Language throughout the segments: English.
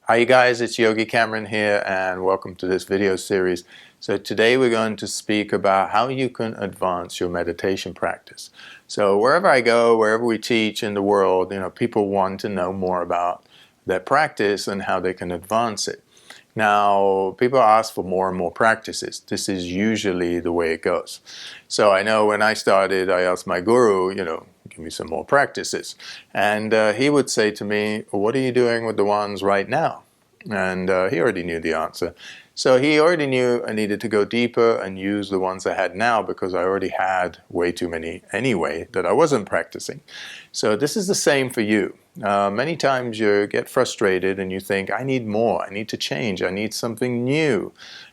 Hi you guys, it's Yogi Cameron here and welcome to this video series. So today we're going to speak about how you can advance your meditation practice. So wherever I go, wherever we teach in the world, people want to know more about their practice and how they can advance it. Now, people ask for more and more practices. This is usually the way it goes. So I know when I started, I asked my guru, give me some more practices. And he would say to me, what are you doing with the ones right now? And he already knew the answer. So he already knew I needed to go deeper and use the ones I had now because I already had way too many anyway that I wasn't practicing. So this is the same for you. Many times you get frustrated and you think, I need more, I need to change, I need something new.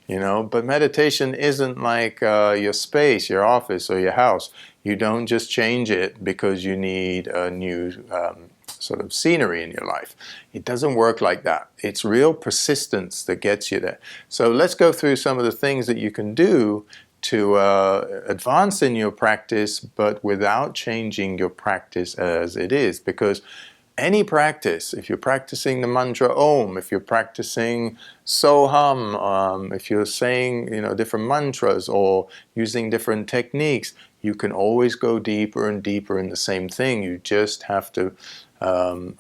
But meditation isn't like your space, your office, or your house. You don't just change it because you need a new sort of scenery in your life. It doesn't work like that. It's real persistence that gets you there. So let's go through some of the things that you can do to advance in your practice, but without changing your practice as it is. Because any practice, if you're practicing the mantra Om, if you're practicing Soham, if you're saying different mantras or using different techniques, you can always go deeper and deeper in the same thing. You just have to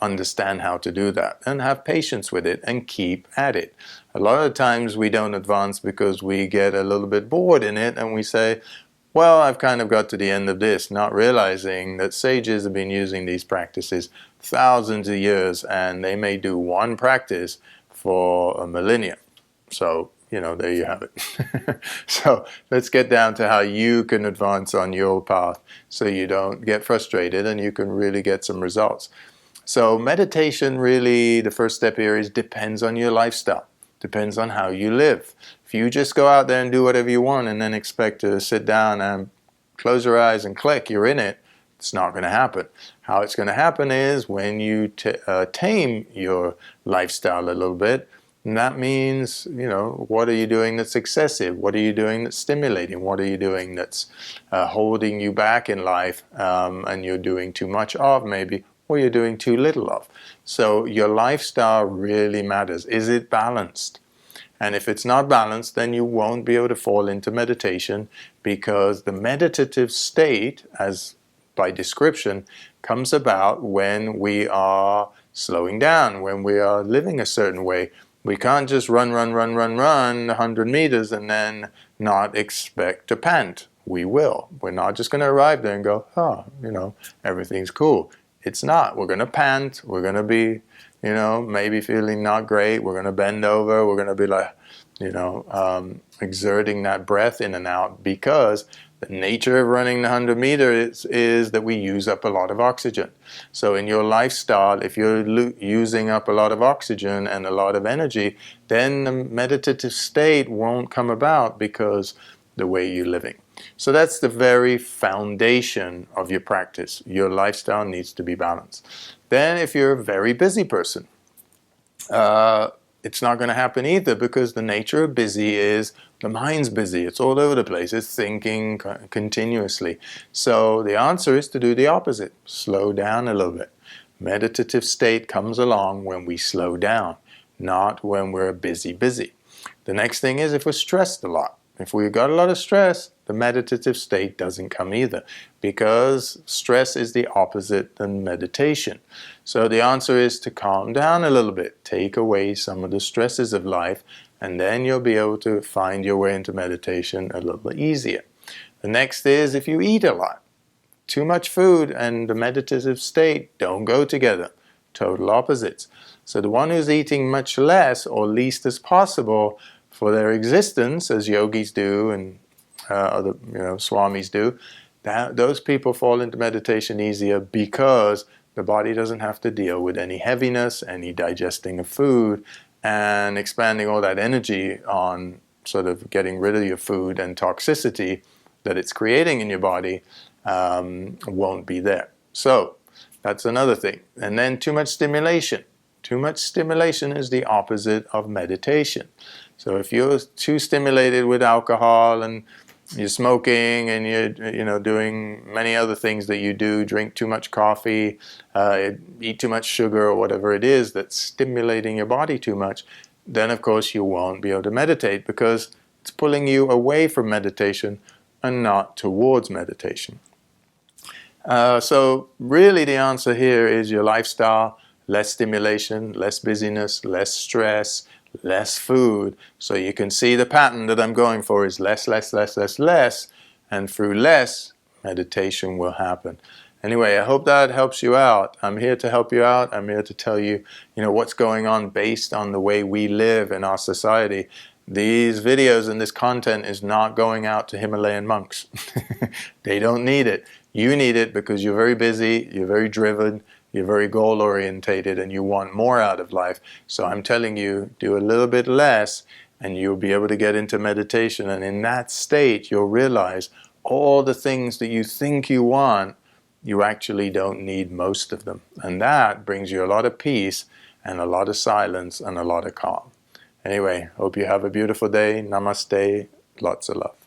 understand how to do that and have patience with it and keep at it. A lot of times we don't advance because we get a little bit bored in it and we say, well, I've kind of got to the end of this, not realizing that sages have been using these practices thousands of years and they may do one practice for a millennia. So, there you have it. So let's get down to how you can advance on your path so you don't get frustrated and you can really get some results. So meditation really, the first step here is depends on your lifestyle, depends on how you live. If you just go out there and do whatever you want and then expect to sit down and close your eyes and click, you're in it, it's not going to happen. How it's going to happen is when you tame your lifestyle a little bit, and that means, what are you doing that's excessive? What are you doing that's stimulating? What are you doing that's holding you back in life and you're doing too much of maybe, or you're doing too little of? So your lifestyle really matters. Is it balanced? And if it's not balanced, then you won't be able to fall into meditation because the meditative state, as by description, comes about when we are slowing down, when we are living a certain way. We can't just run 100 meters and then not expect to pant. We will. We're not just going to arrive there and go, everything's cool. It's not. We're going to pant. We're going to be, maybe feeling not great. We're going to bend over. We're going to be like, exerting that breath in and out because the nature of running the 100 meters is that we use up a lot of oxygen. So in your lifestyle, if you're using up a lot of oxygen and a lot of energy, then the meditative state won't come about because the way you're living. So that's the very foundation of your practice. Your lifestyle needs to be balanced. Then if you're a very busy person, it's not going to happen either because the nature of busy is the mind's busy. It's all over the place. It's thinking continuously. So the answer is to do the opposite. Slow down a little bit. Meditative state comes along when we slow down, not when we're busy. The next thing is if we're stressed a lot. If we've got a lot of stress, the meditative state doesn't come either because stress is the opposite than meditation. So the answer is to calm down a little bit, take away some of the stresses of life, and then you'll be able to find your way into meditation a little bit easier. The next is if you eat a lot. Too much food and the meditative state don't go together. Total opposites. So the one who's eating much less or least as possible for their existence, as yogis do and other swamis do, those people fall into meditation easier because the body doesn't have to deal with any heaviness, any digesting of food, and expanding all that energy on sort of getting rid of your food and toxicity that it's creating in your body won't be there. So that's another thing. And then too much stimulation. Too much stimulation is the opposite of meditation. So if you're too stimulated with alcohol and you're smoking and you're doing many other things that you do, drink too much coffee, eat too much sugar or whatever it is that's stimulating your body too much, then of course you won't be able to meditate because it's pulling you away from meditation and not towards meditation. So really the answer here is your lifestyle, less stimulation, less busyness, less stress, less food. So you can see the pattern that I'm going for is less, less, less, less, less, and through less, meditation will happen. Anyway, I hope that helps you out. I'm here to help you out. I'm here to tell you, what's going on based on the way we live in our society. These videos and this content is not going out to Himalayan monks. They don't need it. You need it because you're very busy, you're very driven, you're very goal orientated, and you want more out of life. So I'm telling you, do a little bit less and you'll be able to get into meditation. And in that state, you'll realize all the things that you think you want, you actually don't need most of them. And that brings you a lot of peace and a lot of silence and a lot of calm. Anyway, hope you have a beautiful day. Namaste. Lots of love.